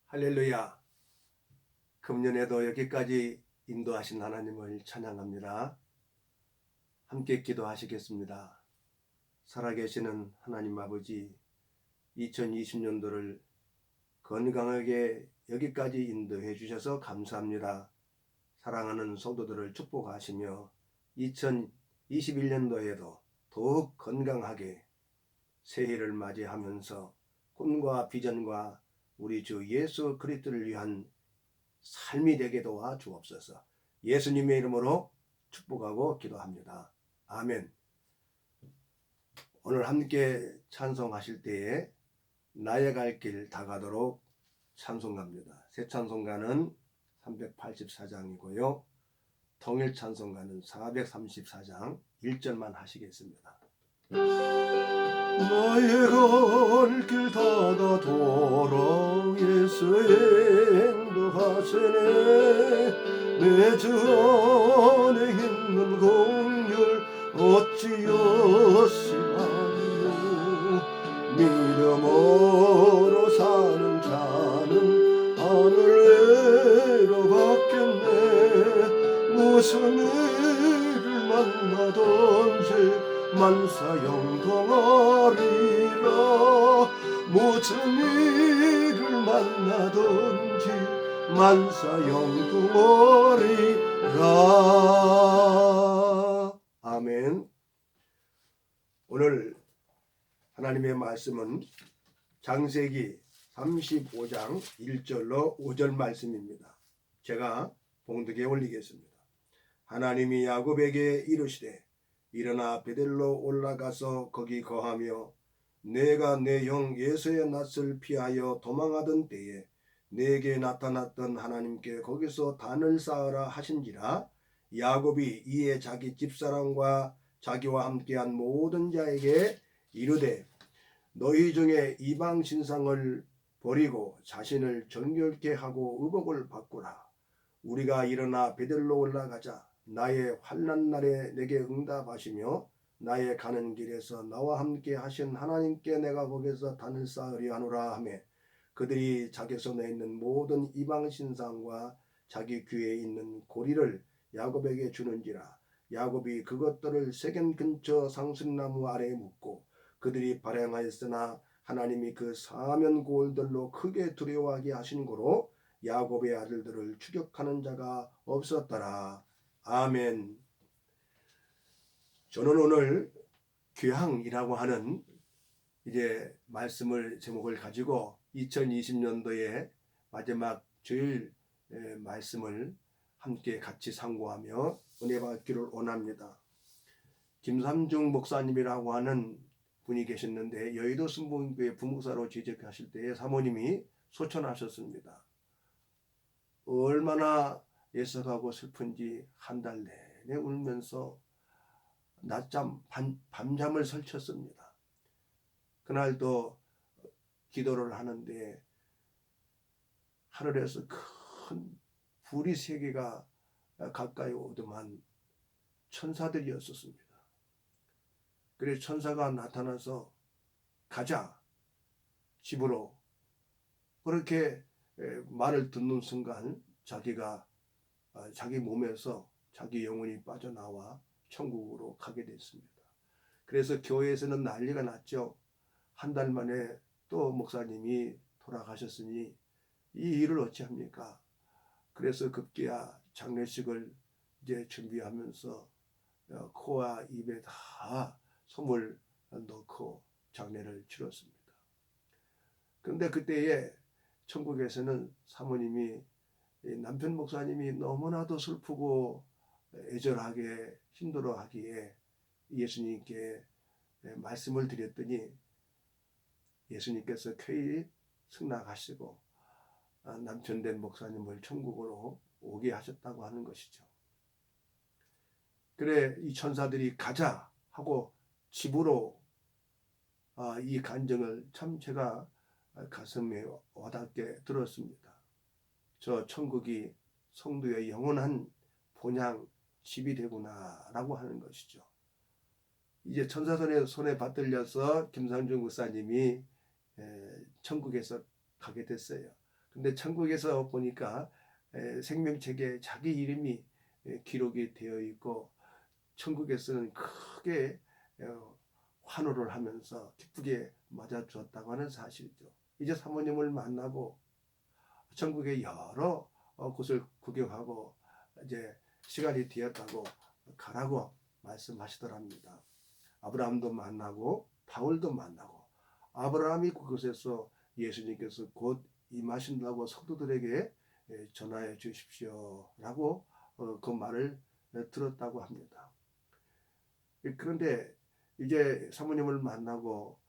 할렐루야. 금년에도 여기까지 인도하신 하나님을 찬양합니다. 함께 기도하시겠습니다. 살아계시는 하나님 아버지, 2020년도를 건강하게 여기까지 인도해 주셔서 감사합니다. 사랑하는 성도들을 축복하시며 2021년도에도 더욱 건강하게 새해를 맞이하면서 꿈과 비전과 우리 주 예수 그리스도를 위한 삶이 되게 도와 주옵소서. 예수님의 이름으로 축복하고 기도합니다. 아멘. 오늘 함께 찬송하실 때에 나의 갈 길 다가도록 찬송가입니다. 새 찬송가는 384장이고요. 통일 찬송가는 434장 1절만 하시겠습니다. 나의 갈 길 다가도록 예수 인도하시네. 내 주 안에 있는 공율 어찌여시하리요. 믿음으로 사는 자는 하늘 외로웠겠네. 무슨 일을 만나든지 만사 영광하리라. 무슨 일을 만나든지 만사 영광하리라. 아멘. 오늘 하나님의 말씀은 창세기 35장 1절로 5절 말씀입니다. 제가 봉독에 올리겠습니다. 하나님이 야곱에게 이르시되 일어나 베델로 올라가서 거기 거하며 내가 내 형 에서의 낯을 피하여 도망하던 때에 내게 나타났던 하나님께 거기서 단을 쌓으라 하신지라. 야곱이 이에 자기 집사람과 자기와 함께한 모든 자에게 이르되 너희 중에 이방 신상을 버리고 자신을 정결케 하고 의복을 바꾸라. 우리가 일어나 베델로 올라가자. 나의 환난 날에 내게 응답하시며 나의 가는 길에서 나와 함께 하신 하나님께 내가 거기서 단을 쌓으려 하노라 하매 그들이 자기 손에 있는 모든 이방 신상과 자기 귀에 있는 고리를 야곱에게 주는지라. 야곱이 그것들을 세겜 근처 상승나무 아래에 묻고 그들이 발행하였으나 하나님이 그 사면 고을들로 크게 두려워하게 하신 고로 야곱의 아들들을 추격하는 자가 없었더라. 아멘. 저는 오늘 귀향이라고 하는 이제 말씀을 제목을 가지고 2020년도의 마지막 주일 말씀을 함께 같이 상고하며 은혜 받기를 원합니다. 김삼중 목사님이라고 하는 분이 계셨는데 여의도 순복음교회 부목사로 재직하실 때에 사모님이 소천하셨습니다. 얼마나 예석하고 슬픈지 한 달 내내 울면서 낮잠 밤잠을 설쳤습니다. 그날도 기도를 하는데 하늘에서 큰 불이 3개가 가까이 오더만 천사들이었었습니다. 그래서 천사가 나타나서 가자 집으로 그렇게 말을 듣는 순간 자기가 자기 몸에서 자기 영혼이 빠져나와 천국으로 가게 됐습니다. 그래서 교회에서는 난리가 났죠. 한 달 만에 또 목사님이 돌아가셨으니 이 일을 어찌합니까? 그래서 급기야 장례식을 이제 준비하면서 코와 입에 다 솜을 넣고 장례를 치렀습니다. 그런데 그때에 천국에서는 사모님이 남편 목사님이 너무나도 슬프고 애절하게 힘들어하기에 예수님께 말씀을 드렸더니 예수님께서 쾌히 승낙하시고 남편 된 목사님을 천국으로 오게 하셨다고 하는 것이죠. 그래 이 천사들이 가자 하고 집으로 이 간증을 참 제가 가슴에 와닿게 들었습니다. 저 천국이 성도의 영원한 본향 집이 되구나라고 하는 것이죠. 이제 천사선의 손에 받들려서 김상중 목사님이 천국에서 가게 됐어요. 근데 천국에서 보니까 생명책에 자기 이름이 기록이 되어 있고 천국에서는 크게 환호를 하면서 기쁘게 맞아주었다고 하는 사실이죠. 이제 사모님을 만나고 천국의 여러 곳을 구경하고 이제 시간이 되었다고 가라고 말씀하시더랍니다. 아브라함도 만나고 바울도 만나고 아브라함이 그곳에서 예수님께서 곧 임하신다고 성도들에게 전하여 주십시오라고 그 말을 들었다고 합니다. 그런데 이제 사모님을 만나고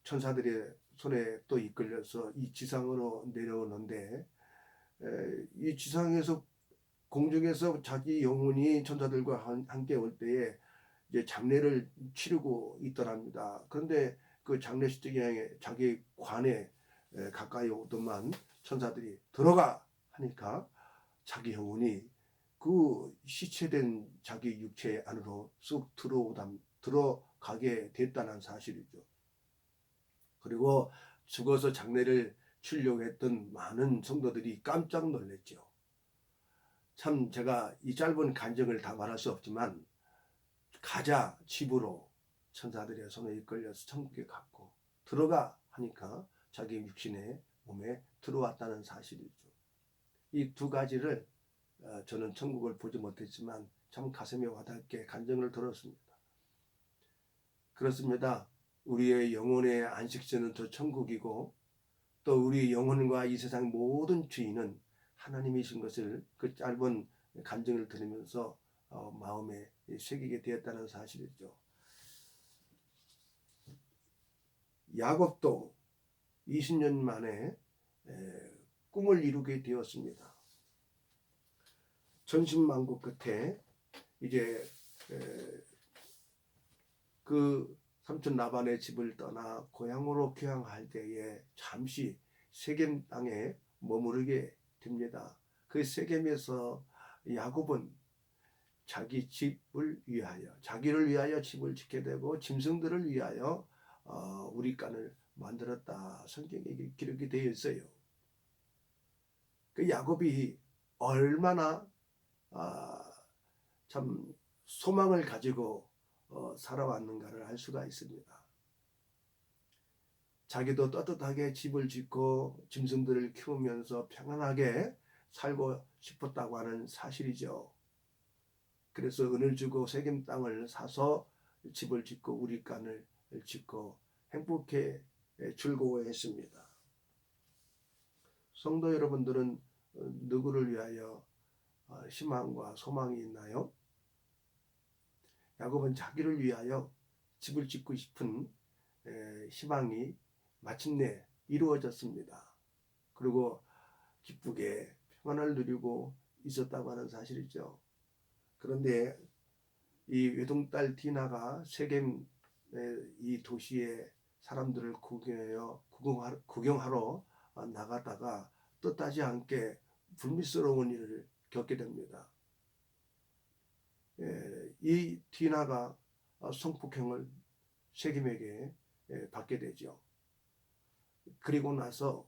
천사들의 손에 또 이끌려서 이 지상으로 내려오는데 이 지상에서 공중에서 자기 영혼이 천사들과 함께 올 때에 이제 장례를 치르고 있더랍니다. 그런데 그 장례식장에 자기 관에 가까이 오더만 천사들이 들어가 하니까 자기 영혼이 그 시체된 자기 육체 안으로 쑥 들어가게 됐다는 사실이죠. 그리고 죽어서 장례를 치려고 했던 많은 성도들이 깜짝 놀랐죠. 참 제가 이 짧은 간증을 다 말할 수 없지만 가자 집으로 천사들의 손에 이끌려서 천국에 갔고 들어가 하니까 자기 육신의 몸에 들어왔다는 사실이죠. 이 두 가지를 저는 천국을 보지 못했지만 참 가슴에 와닿게 간증을 들었습니다. 그렇습니다. 우리의 영혼의 안식처는 저 천국이고 또 우리 영혼과 이 세상 모든 주인은 하나님이신 것을 그 짧은 간증을 들으면서 마음에 새기게 되었다는 사실이죠. 야곱도 20년 만에 꿈을 이루게 되었습니다. 전신만고 끝에 이제 그 삼촌 라반의 집을 떠나 고향으로 귀향할 때에 잠시 세겜 땅에 머무르게 됩니다. 그 세겜에서 야곱은 자기 집을 위하여 자기를 위하여 집을 짓게 되고 짐승들을 위하여 우리간을 만들었다. 성경에 기록이 되어 있어요. 그 야곱이 얼마나 참 소망을 가지고 살아왔는가를 알 수가 있습니다. 자기도 떳떳하게 집을 짓고 짐승들을 키우면서 평안하게 살고 싶었다고 하는 사실이죠. 그래서 은을 주고 세겜 땅을 사서 집을 짓고 우리간을 짓고 행복해 즐거워했습니다. 성도 여러분들은 누구를 위하여 희망과 소망이 있나요? 야곱은 자기를 위하여 집을 짓고 싶은 희망이 마침내 이루어졌습니다. 그리고 기쁘게 평안을 누리고 있었다고 하는 사실이죠. 그런데 이 외동딸 디나가 세겜 이 도시의 사람들을 구경하러 나가다가 뜻하지 않게 불미스러운 일을 겪게 됩니다. 이 디나가 성폭행을 세겜에게 받게 되죠. 그리고 나서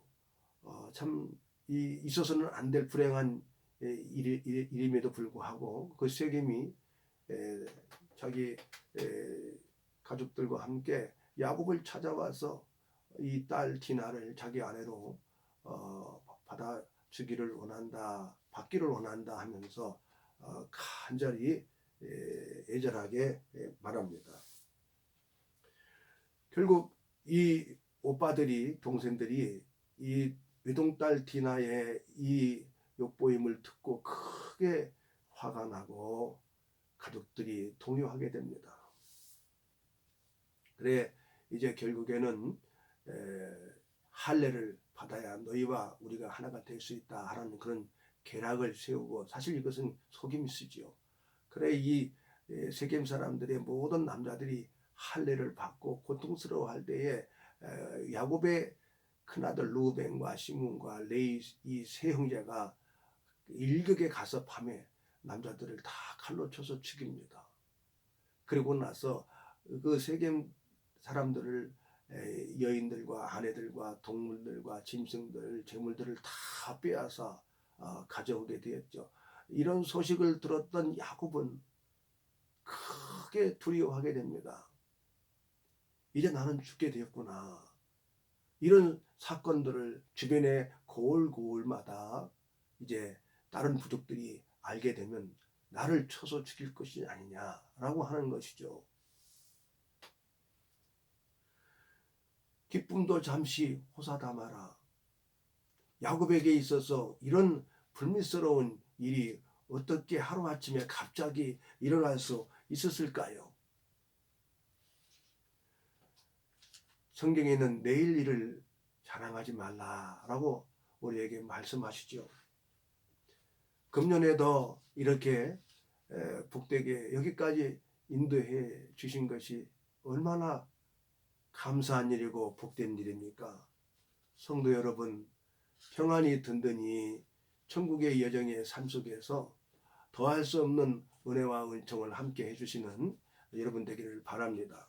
참 있어서는 안 될 불행한 일임에도 불구하고 그 세겜이 자기 가족들과 함께 야곱을 찾아와서 이 딸 디나를 자기 아내로 받아주기를 원한다, 받기를 원한다 하면서 간절히 애절하게 말합니다. 결국 이 오빠들이 동생들이 이 외동딸 디나의 이 욕보임을 듣고 크게 화가 나고 가족들이 동요하게 됩니다. 그래 이제 결국에는 할례를 받아야 너희와 우리가 하나가 될 수 있다 하는 그런 계략을 세우고 사실 이것은 속임수지요. 그래 이 세겜 사람들의 모든 남자들이 할례를 받고 고통스러워할 때에 야곱의 큰아들 루벤과 시몬과 레이 이 세 형제가 일격에 가서 밤에 남자들을 다 칼로 쳐서 죽입니다. 그리고 나서 그 세겜 사람들을 여인들과 아내들과 동물들과 짐승들, 재물들을 다 빼앗아 가져오게 되었죠. 이런 소식을 들었던 야곱은 크게 두려워하게 됩니다. 이제 나는 죽게 되었구나. 이런 사건들을 주변의 고을고을마다 이제 다른 부족들이 알게 되면 나를 쳐서 죽일 것이 아니냐라고 하는 것이죠. 기쁨도 잠시 호사다마라. 야곱에게 있어서 이런 불미스러운 일이 어떻게 하루아침에 갑자기 일어날 수 있었을까요? 성경에는 내일 일을 자랑하지 말라라고 우리에게 말씀하시죠. 금년에도 이렇게 복되게 여기까지 인도해 주신 것이 얼마나 감사한 일이고 복된 일입니까? 성도 여러분, 평안이 든든히 천국의 여정의 삶 속에서 더할 수 없는 은혜와 은총을 함께 해주시는 여러분 되기를 바랍니다.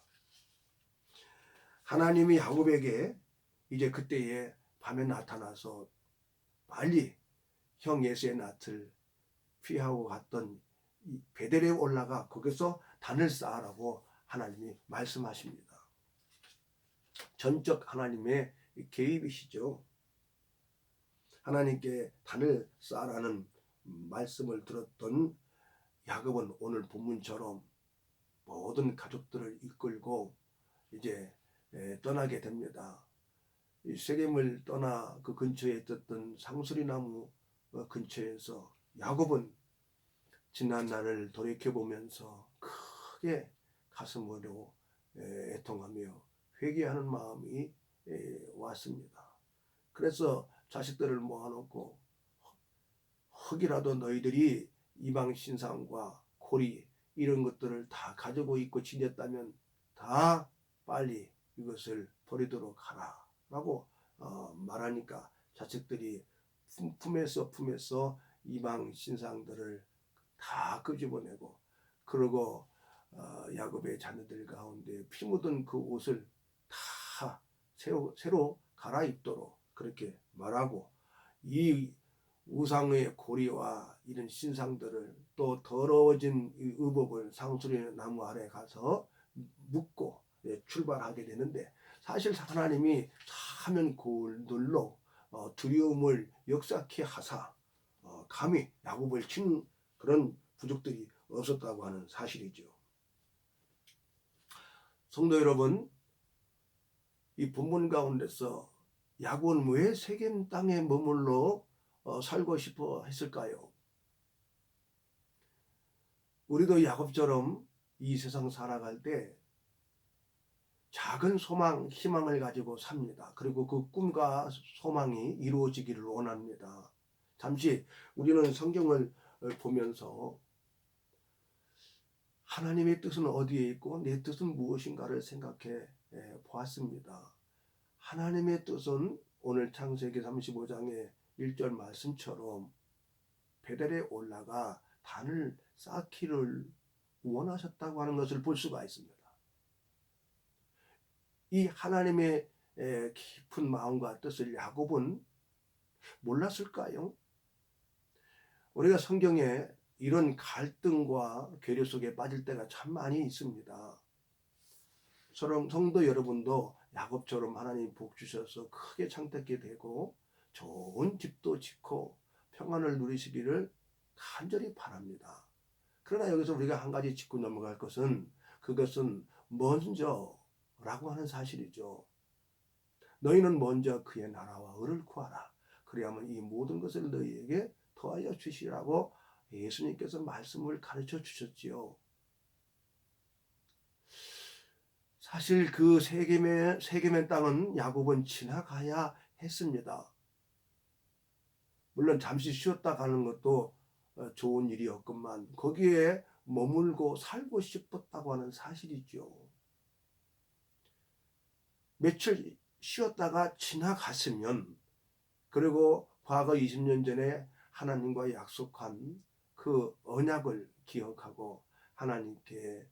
하나님이 야곱에게 이제 그때에 밤에 나타나서 빨리 형 에서의 낯을 피하고 갔던 베델에 올라가 거기서 단을 쌓으라고 하나님이 말씀하십니다. 전적 하나님의 개입이시죠. 하나님께 단을 쌓으라는 말씀을 들었던 야곱은 오늘 본문처럼 모든 가족들을 이끌고 이제 떠나게 됩니다. 세겜을 떠나 그 근처에 있었던 상수리나무 근처에서 야곱은 지난 날을 돌이켜보면서 크게 가슴으로 애통하며 회개하는 마음이 왔습니다. 그래서 자식들을 모아놓고 혹이라도 너희들이 이방 신상과 고리 이런 것들을 다 가지고 있고 지냈다면 다 빨리 이것을 버리도록 하라 라고 말하니까 자식들이 품에서 이방 신상들을 다 끄집어내고 그러고 야곱의 자녀들 가운데 피 묻은 그 옷을 다 새로 갈아입도록 그렇게 말하고 이 우상의 고리와 이런 신상들을 또 더러워진 이 의복을 상수리 나무 아래 가서 묶고 출발하게 되는데 사실 하나님이 사면 고울들로 두려움을 역사케 하사 감히 야곱을 친 그런 부족들이 없었다고 하는 사실이죠. 성도 여러분, 이 본문 가운데서 야곱은 왜 세겜 땅에 머물러 살고 싶어 했을까요? 우리도 야곱처럼 이 세상 살아갈 때 작은 소망, 희망을 가지고 삽니다. 그리고 그 꿈과 소망이 이루어지기를 원합니다. 잠시 우리는 성경을 보면서 하나님의 뜻은 어디에 있고 내 뜻은 무엇인가를 생각해 보았습니다. 하나님의 뜻은 오늘 창세기 35장의 1절 말씀처럼 베델에 올라가 단을 쌓기를 원하셨다고 하는 것을 볼 수가 있습니다. 이 하나님의 깊은 마음과 뜻을 야곱은 몰랐을까요? 우리가 성경에 이런 갈등과 괴려 속에 빠질 때가 참 많이 있습니다. 성도 여러분도 야곱처럼 하나님 복 주셔서 크게 창택게 되고 좋은 집도 짓고 평안을 누리시기를 간절히 바랍니다. 그러나 여기서 우리가 한 가지 짚고 넘어갈 것은 그것은 먼저라고 하는 사실이죠. 너희는 먼저 그의 나라와 의를 구하라. 그래야만 이 모든 것을 너희에게 더하여 주시라고 예수님께서 말씀을 가르쳐 주셨지요. 사실 그 세겜의 땅은 야곱은 지나가야 했습니다. 물론 잠시 쉬었다 가는 것도 좋은 일이었건만 거기에 머물고 살고 싶었다고 하는 사실이죠. 며칠 쉬었다가 지나갔으면 그리고 과거 20년 전에 하나님과 약속한 그 언약을 기억하고 하나님께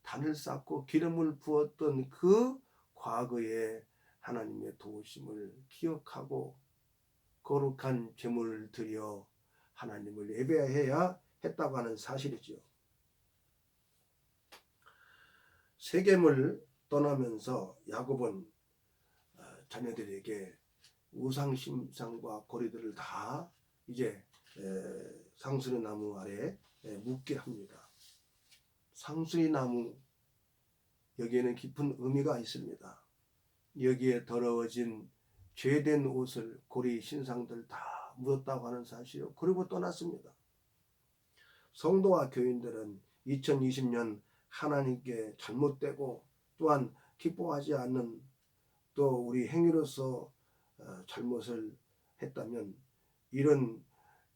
단을 쌓고 기름을 부었던 그 과거의 하나님의 도우심을 기억하고 거룩한 제물을 드려 하나님을 예배해야 했다고 하는 사실이죠. 세겜을 떠나면서 야곱은 자녀들에게 우상심상과 고리들을 다 이제 상수리 나무 아래 묻게 합니다. 상수리 나무, 여기에는 깊은 의미가 있습니다. 여기에 더러워진 죄된 옷을 고리 신상들 다 묻었다고 하는 사실이요. 그리고 떠났습니다. 성도와 교인들은 2020년 하나님께 잘못되고 또한 기뻐하지 않는 또 우리 행위로서 잘못을 했다면 이런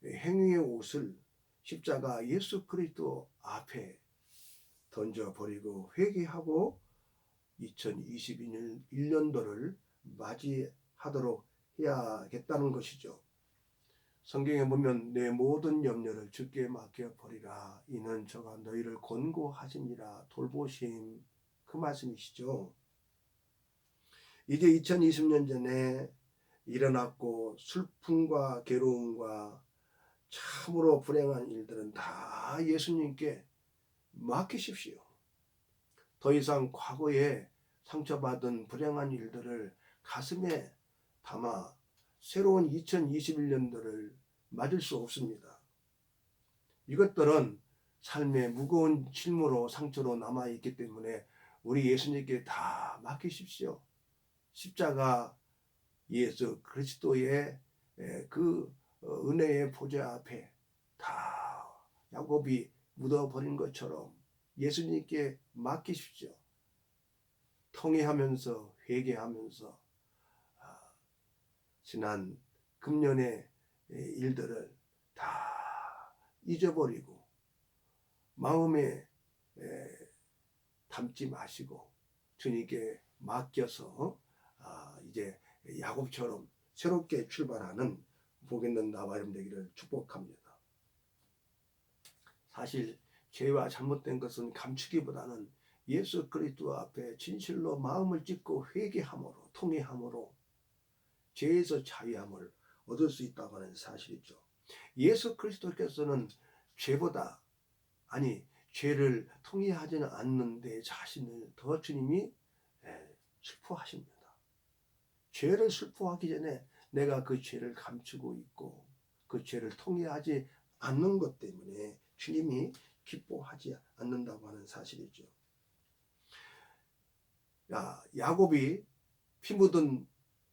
행위의 옷을 십자가 예수 그리스도 앞에 던져버리고 회개하고 2022년도를 맞이하도록 해야겠다는 것이죠. 성경에 보면 내 모든 염려를 주께 맡겨버리라. 이는 저가 너희를 권고하시니라. 돌보심, 그 말씀이시죠. 이제 2020년 전에 일어났고 슬픔과 괴로움과 참으로 불행한 일들은 다 예수님께 맡기십시오. 더 이상 과거에 상처받은 불행한 일들을 가슴에 담아 새로운 2021년도를 맞을 수 없습니다. 이것들은 삶의 무거운 짐으로 상처로 남아있기 때문에 우리 예수님께 다 맡기십시오. 십자가 예수 그리스도의 그 은혜의 보좌 앞에 다 야곱이 묻어버린 것처럼 예수님께 맡기십시오. 통회하면서 회개하면서 지난 금년의 일들을 다 잊어버리고 마음에 담지 마시고 주님께 맡겨서 이제 야곱처럼 새롭게 출발하는 복 있는 나와 여러분 되기를 축복합니다. 사실 죄와 잘못된 것은 감추기보다는 예수 그리스도 앞에 진실로 마음을 찢고 회개함으로 통회함으로 죄에서 자유함을 얻을 수 있다고 하는 사실이죠. 예수 그리스도께서는 죄를 통회하지는 않는데 자신을 더 주님이 슬퍼하십니다. 죄를 슬퍼하기 전에 내가 그 죄를 감추고 있고 그 죄를 통회하지 않는 것 때문에 주님이 기뻐하지 않는다고 하는 사실이죠. 야곱이 피 묻은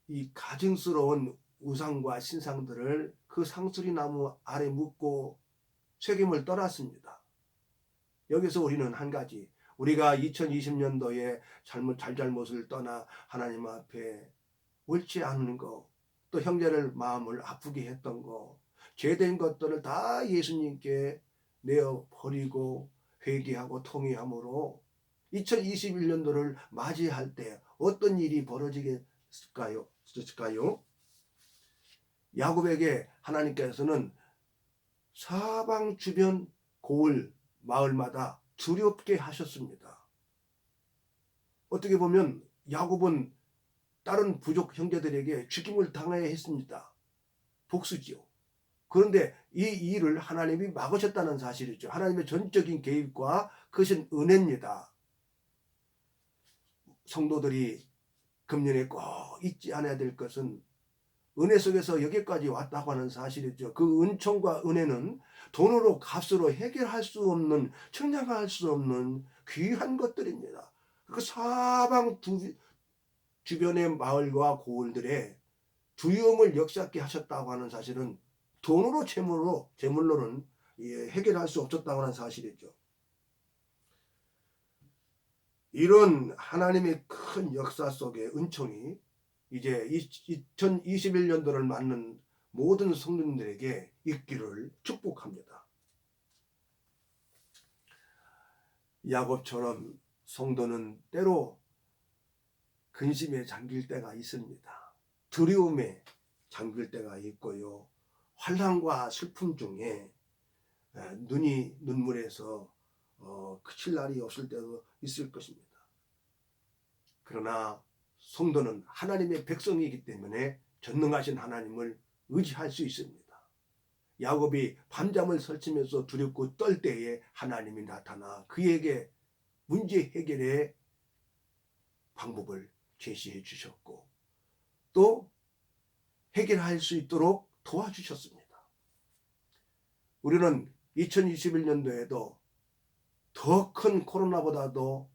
이 가증스러운 우상과 신상들을 그 상수리 나무 아래 묻고 세겜을 떠났습니다. 여기서 우리는 한 가지, 우리가 2020년도에 잘못을 떠나 하나님 앞에 옳지 않은 거, 또 형제를 마음을 아프게 했던 거, 죄된 것들을 다 예수님께 내어 버리고 회개하고 통회함으로 2021년도를 맞이할 때 어떤 일이 벌어지겠을까요? 야곱에게 하나님께서는 사방 주변 고을 마을마다 두렵게 하셨습니다. 어떻게 보면 야곱은 다른 부족 형제들에게 죽임을 당해야 했습니다. 복수지요. 그런데 이 일을 하나님이 막으셨다는 사실이죠. 하나님의 전적인 개입과 그것은 은혜입니다. 성도들이 금년에 꼭 잊지 않아야 될 것은 은혜 속에서 여기까지 왔다고 하는 사실이죠. 그 은총과 은혜는 돈으로 값으로 해결할 수 없는, 측량할 수 없는 귀한 것들입니다. 그 사방 주변의 마을과 고을들의 두려움을 역사하게 하셨다고 하는 사실은 돈으로 재물로는 해결할 수 없었다고 하는 사실이죠. 이런 하나님의 큰 역사 속의 은총이 이제 2021년도를 맞는 모든 성도님들에게 있기를 축복합니다. 야곱처럼 성도는 때로 근심에 잠길 때가 있습니다. 두려움에 잠길 때가 있고요. 환난과 슬픔 중에 눈물에서 그칠 날이 없을 때도 있을 것입니다. 그러나 성도는 하나님의 백성이기 때문에 전능하신 하나님을 의지할 수 있습니다. 야곱이 밤잠을 설치면서 두렵고 떨 때에 하나님이 나타나 그에게 문제 해결의 방법을 제시해 주셨고 또 해결할 수 있도록 도와주셨습니다. 우리는 2021년도에도 더 큰 코로나보다도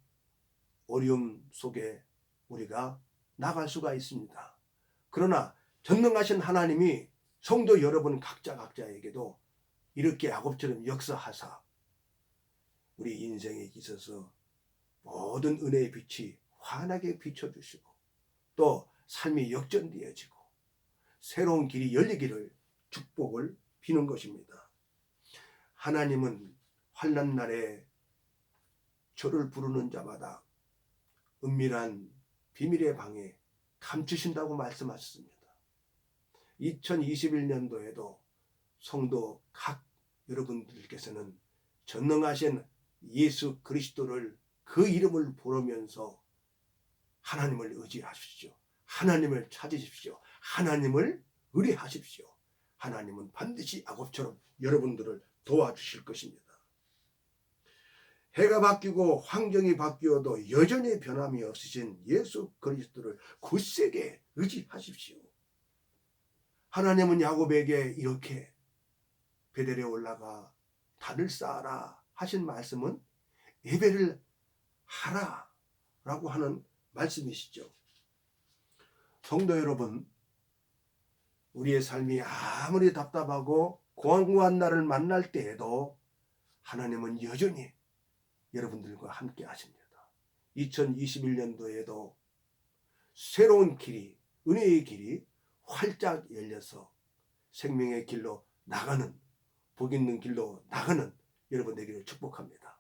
어려움 속에 우리가 나갈 수가 있습니다. 그러나 전능하신 하나님이 성도 여러분 각자에게도 이렇게 야곱처럼 역사하사 우리 인생에 있어서 모든 은혜의 빛이 환하게 비춰주시고 또 삶이 역전되어지고 새로운 길이 열리기를 축복을 비는 것입니다. 하나님은 환난 날에 저를 부르는 자마다 은밀한 비밀의 방에 감추신다고 말씀하셨습니다. 2021년도에도 성도 각 여러분들께서는 전능하신 예수 그리스도를 그 이름을 부르면서 하나님을 의지하십시오. 하나님을 찾으십시오. 하나님을 의뢰하십시오. 하나님은 반드시 야곱처럼 여러분들을 도와주실 것입니다. 해가 바뀌고 환경이 바뀌어도 여전히 변함이 없으신 예수 그리스도를 굳세게 의지하십시오. 하나님은 야곱에게 이렇게 베델에 올라가 단을 쌓아라 하신 말씀은 예배를 하라 라고 하는 말씀이시죠. 성도 여러분, 우리의 삶이 아무리 답답하고 고안고한 날을 만날 때에도 하나님은 여전히 여러분들과 함께 하십니다. 2021년도에도 새로운 길이, 은혜의 길이 활짝 열려서 생명의 길로 나가는, 복 있는 길로 나가는 여러분 되기를 축복합니다.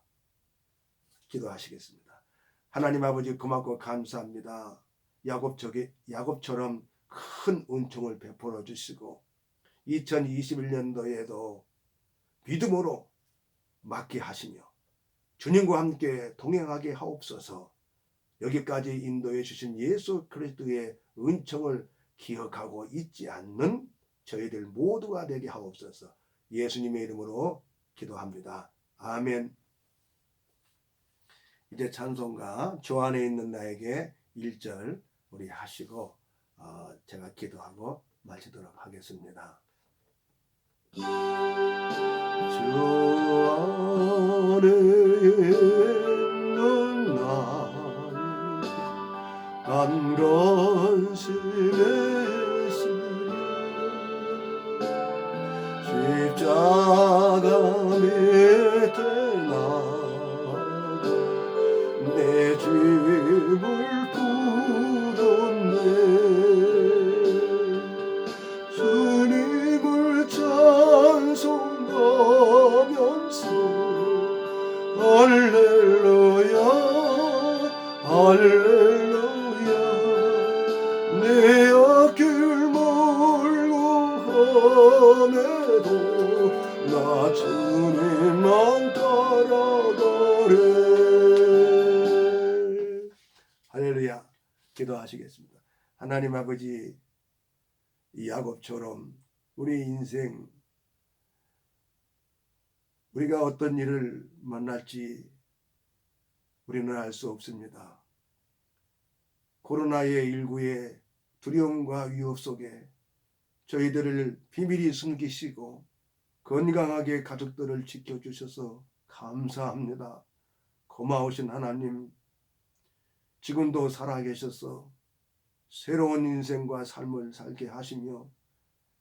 기도하시겠습니다. 하나님 아버지 고맙고 감사합니다. 야곱처럼 큰 은총을 베풀어 주시고 2021년도에도 믿음으로 맞게 하시며 주님과 함께 동행하게 하옵소서. 여기까지 인도해 주신 예수 그리스도의 은총을 기억하고 잊지 않는 저희들 모두가 되게 하옵소서. 예수님의 이름으로 기도합니다. 아멘. 이제 찬송가 주 안에 있는 나에게 1절 우리 하시고 제가 기도하고 마치도록 하겠습니다. 주 안에 있는 나의 안건심했으며 십자가 밑에 나가 내 짐을 풀었네. 주님을 찬송하면서 할렐루야 할렐루야 내 앞길 멀고 험해도 나 주님만 따라가래. 할렐루야. 기도하시겠습니다. 하나님 아버지, 이 야곱처럼 우리 인생 우리가 어떤 일을 만날지 우리는 알 수 없습니다. 코로나19의 두려움과 위협 속에 저희들을 비밀히 숨기시고 건강하게 가족들을 지켜주셔서 감사합니다. 고마우신 하나님, 지금도 살아계셔서 새로운 인생과 삶을 살게 하시며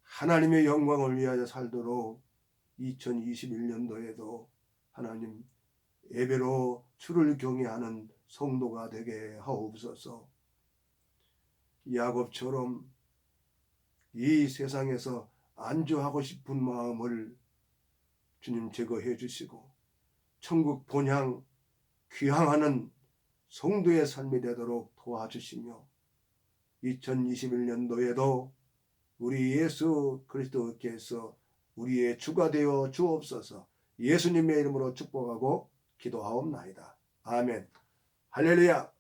하나님의 영광을 위하여 살도록 2021년도에도 하나님 예배로 주를 경외하는 성도가 되게 하옵소서. 야곱처럼 이 세상에서 안주하고 싶은 마음을 주님 제거해 주시고 천국 본향 귀향하는 성도의 삶이 되도록 도와주시며 2021년도에도 우리 예수 그리스도께서 우리의 주가 되어 주옵소서. 예수님의 이름으로 축복하고 기도하옵나이다. 아멘. 할렐루야.